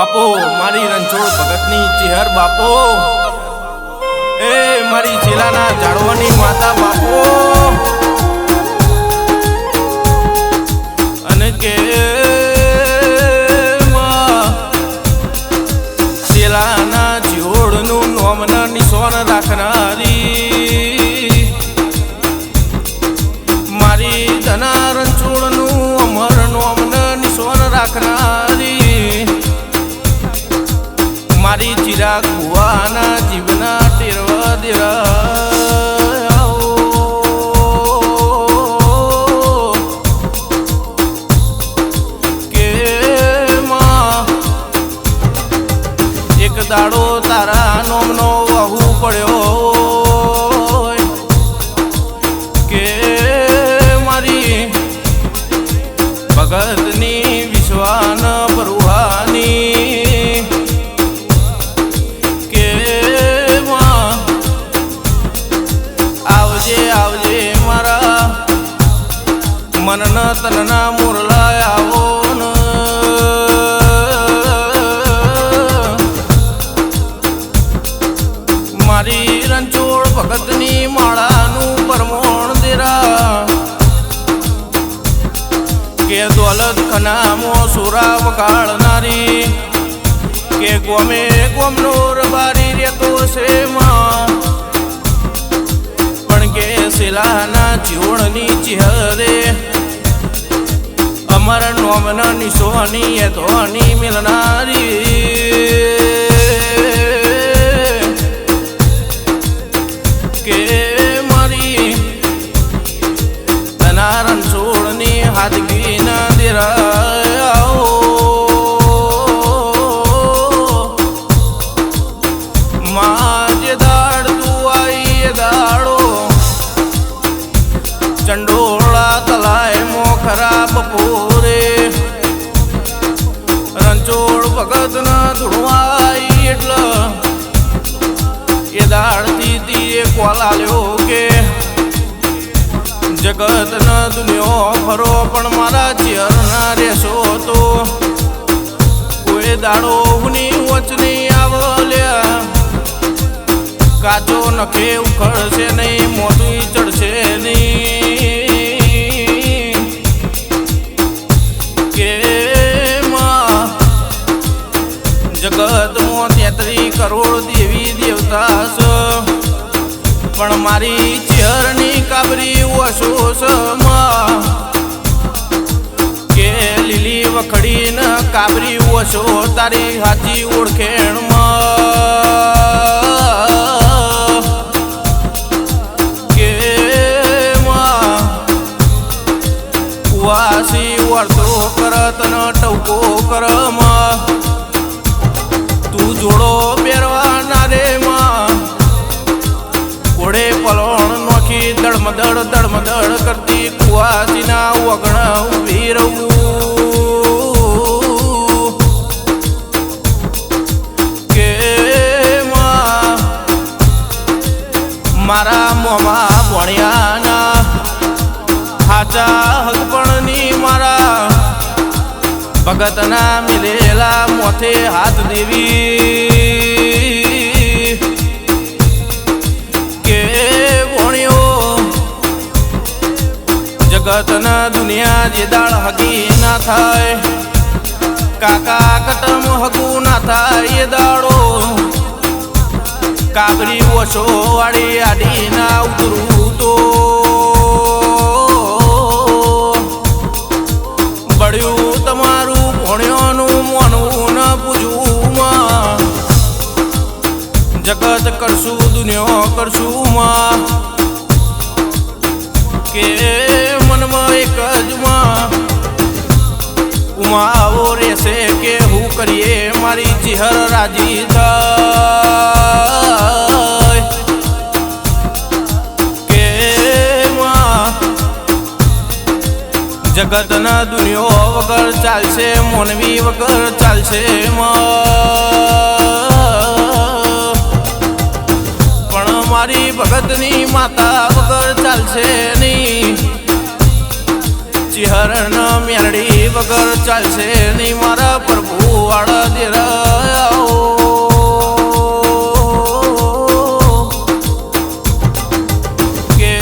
બાપો મારી રણછોડ ભગતની ચેહર બાપો, એ મારી ચેલાના ઝાડવાની માતા બાપો, અને કે ચેલાના જીવોડનું નોમના નિશાન રાખનારી મારી ધના રણછોડનું અમર નોમના નિશાન રાખનારી મારી ચિરાગ ભુવાના જીવના ટેરવા દેરા કે એક દાડો તારા નોમનો વહુ પડ્યો કે મારી ભગતની વિશ્વાન બરુહાની આવજે મારા મનના તનના મુરલા આવો મારી રણછોડ ભગતની માળાનું પરમોણ દેરા કે દોલત ખનામો સુરા વગાડનારી કે ગોમે ગોમનો રબારી રેતો છે માં કે શિલાના જીવણની ચહેરે અમર નોમના નિશોની એ ધોની મિલનારી કે મારી ધના રણછોડની હાથગી ના દેરા માં જે દાડ તું આઈ એ દાડો ચંડોળા તલાય મોખરા બપોરે રણછોડ ભગત ના ધૂળવાઈ એટલે એ દાડતી તીએ કોલાલ્યો કે જગત ના દુનિયો ફરો પણ મારા ચેર ના રેસો તો કોઈ દાડો હુની વચની આવલ્યા કાચો નખે ઉખડશે નહીં મોતું ચડશે નહીં કે જગતમાં 33 કરોડ દેવી દેવતા છે પણ મારી ચેરની કાબરી ઓછો કે લીલી વખડી ન કાબરી ઓછો તારી હાચી ઓળખેણમાં વાસી વર્તો કરત ન ટવકો કરમ તું જોડો પહેરવાના રે માં ઘોડે પલોણ નોખી દળમદળ કરતી કુવાસીના વગણ ઉભી રહું કે મારા મોમાં ભણ્યાના હાચા હગપણની મારા ભગતના મિલેલા મોથે હાથ દેવી કે ભણ્યો જગતના દુનિયા જે દાળ હગી ના થાય કાકા કટમ હગું ના થાય એ દાડો કાબરી ઓછો વાળી આડી ના ઉતરું તો બળ્યું તમારું ભણ્યોનું મોનું ન પૂજવું માં જગત કરશું દુનિયો કરશું માં કે મનમાં એક જ માં ઉમાવો રહેશે કે હું કરીએ મારી ચેહર રાજી થાય કે જગતના દુનિયો વગર ચાલશે મોનવી વગર ચાલશે પણ મારી ભગતની માતા વગર ચાલશે નહીં ચેહર ન મેરડી વગર ચાલશે નહીં મારા પ્રભુ વાળા દેરાઓ કે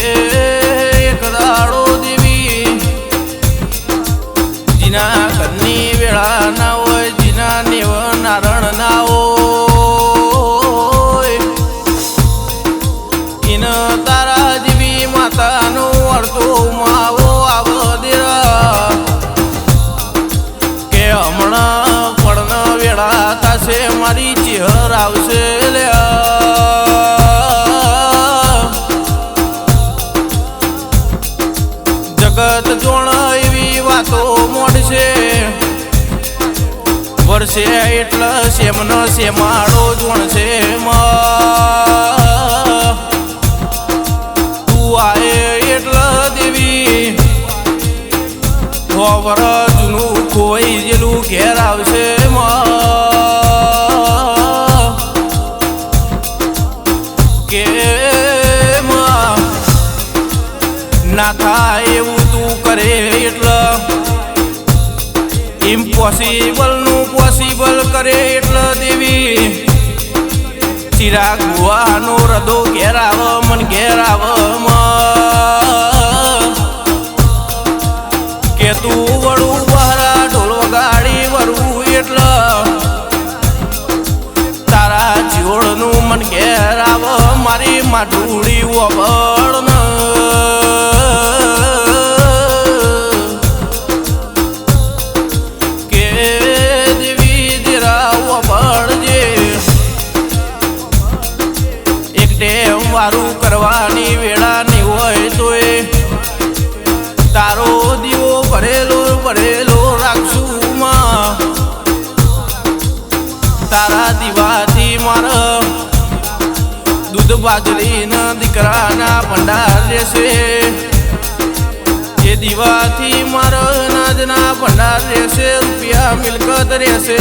એક દાડો દેવી જીના ઘરની વેળા ના હોય જીના નેવ નારણ ના હોય ઇન તારા જેવી માતાનો અડધો માવો આવ દેરા કે હમણાં પડન વેળા થશે મારી ચેહર આવશે જગત જોણ એવી વાતો મોડશે વર્ષે એટલે સેમનો સેમાડો જોણશે તું આએ એટલે દેવી ખબર જૂનું ખોઈ જેલું ઘેર આવશે કે ના થાય એવું તું કરે એટલે ઇમ્પોસિબલ નું પોસિબલ કરે એટલે દેવી ચિરાગ ભુવાનો રદો ઘેર આવ મન ઘેર આવ કે તું વળું બહારા ઢોલ વગાડી વરવું એટલે તારા જીવડનું મન ઘેર આવ મારી માઢુડી વબળ કે દેવી દેરા વબળજે એક ટેમ વારું કરવાની વેળા ની હોય તોય તારો દીવો ભરેલો ભરેલો રાખશું તારા દીવાથી મારા દૂધ બાજરીના દીકરાના ભંડાર રહેશે એ દીવાથી મારા અનાજના ભંડાર રહેશે રૂપિયા મિલકત રહેશે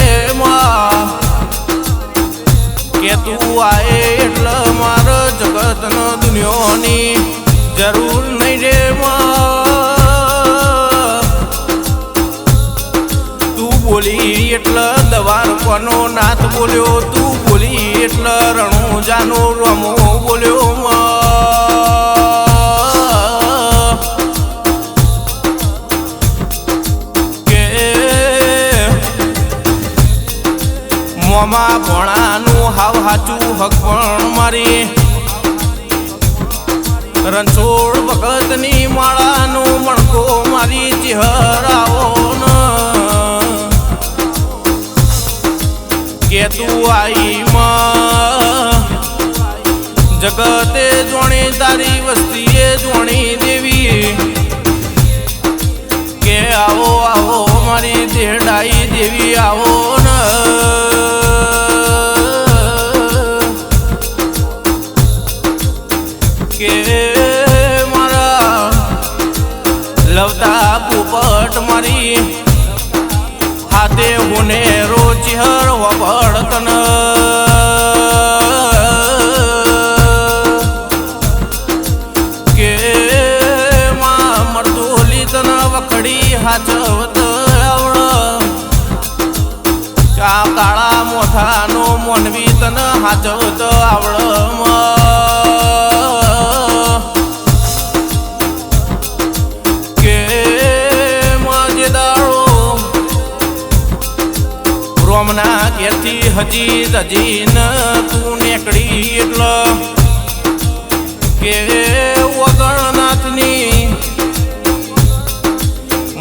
કે તું આએ એટલે મારા જગતનો દુનિયાની જરૂર નહીં રે બોલી એટલે દવાર કોનો નાથ બોલ્યો તું બોલી એટલે રણુજાનો રમો બોલ્યો કે મોમાં ભણાનું હાવ હાચું હક પણ મારી રણછોડ ભગતની માળાનો મણકો મારી ચહેરાઓ કે તું આઈ જગતે જોણી તારી વસ્તીએ જોણી દેવી કે આવો આવો મારી દેડાઈ દેવી આવો કે મારા લવતા પોપટ મારી હાથે હોને રોજ હર વળતન કે માં મરતોલી તન વખડી હાચવત આવડ કાળા મોથાનો મોનવી તન હાચવત આવડ રોમના ઘેરથી હજી હજી ન તું નીકળી એટલે કે વગણનાથની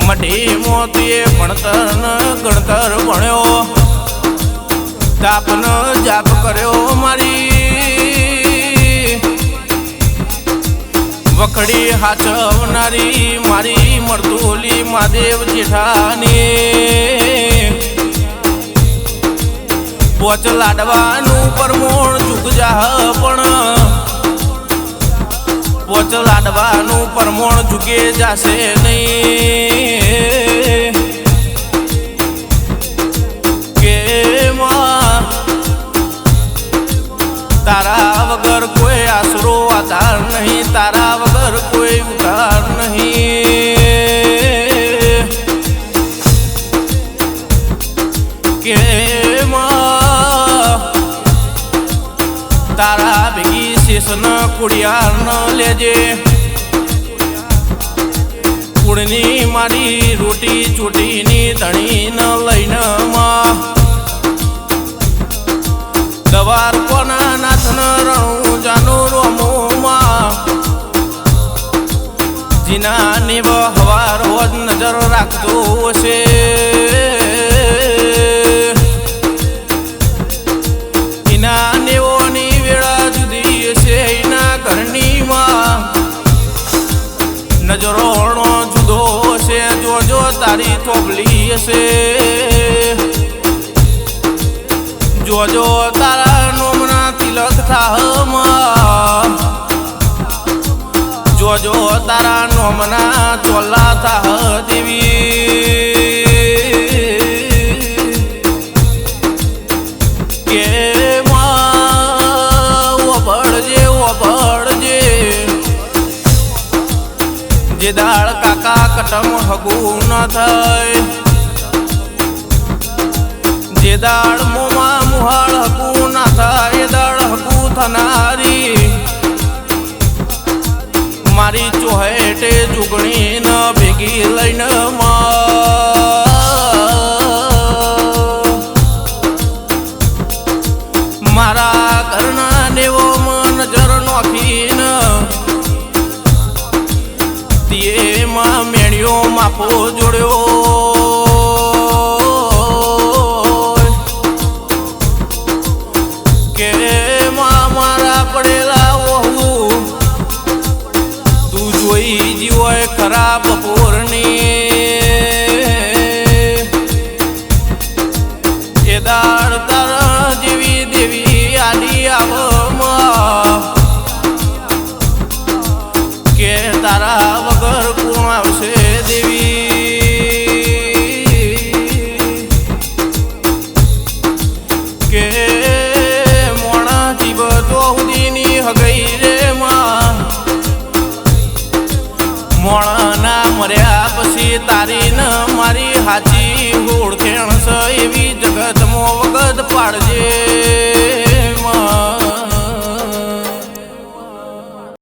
મઢી મોતીએ ભણતર ન ગણતર ભણ્યો તાપ ન જાપ કર્યો મારી વખડી હાચવનારી મારી મરતુલી મહાદેવ જેઠાની પોચ લાડવાનું પરમોણ ચૂક જાહ પણ પોચ લાડવાનું પરમોણ ચૂકે જાશે નહીં કે તારા વગર કોઈ આશરો આધાર નહીં તારા વગર કોઈ ઉધાર નહીં કે ખોડિયાર ન લેજે કુળની મારી રોટી ચોટીની ધણી ન લઈને દવાર કોના નાથન રણું જાનું રોમોમાં જીના નીવ હવાર હોજ નજર રાખતો હશે એના નેવોની વેળા જુદી હશે એના ઘરની માં નજરોનો જુદો હશે જોજો તારી થોબલી હશે જોજો તારા નોમના તિલક થાહમાં જોજો તારા નોમના ચોલા થાહ દેવી કે ઓભળજે જે દાળ કાકા કટમ હગું ન થાય જે દાળ મોમાં મુહાળ હકું ના થાય એ દાળ હકું થનારી મારી ચોહેટે જુગણી ન ભેગી લઈને મારા ઘરના દેવો નજર નોખીને તેમાં મેળ્યો માપો જોડ્યો ખરાબ બપોરની એ દાળ તારા જેવી દેવી આડી આવમાં કે તારા વગર કોણ આવશે દેવી કે મોણા જીવ તો હુદીની હગઈ રે માં મોણા મર્યા પછી તારી ન મારી હાચી ઓળખેણ છે એવી જગતમાં વગત પાડજે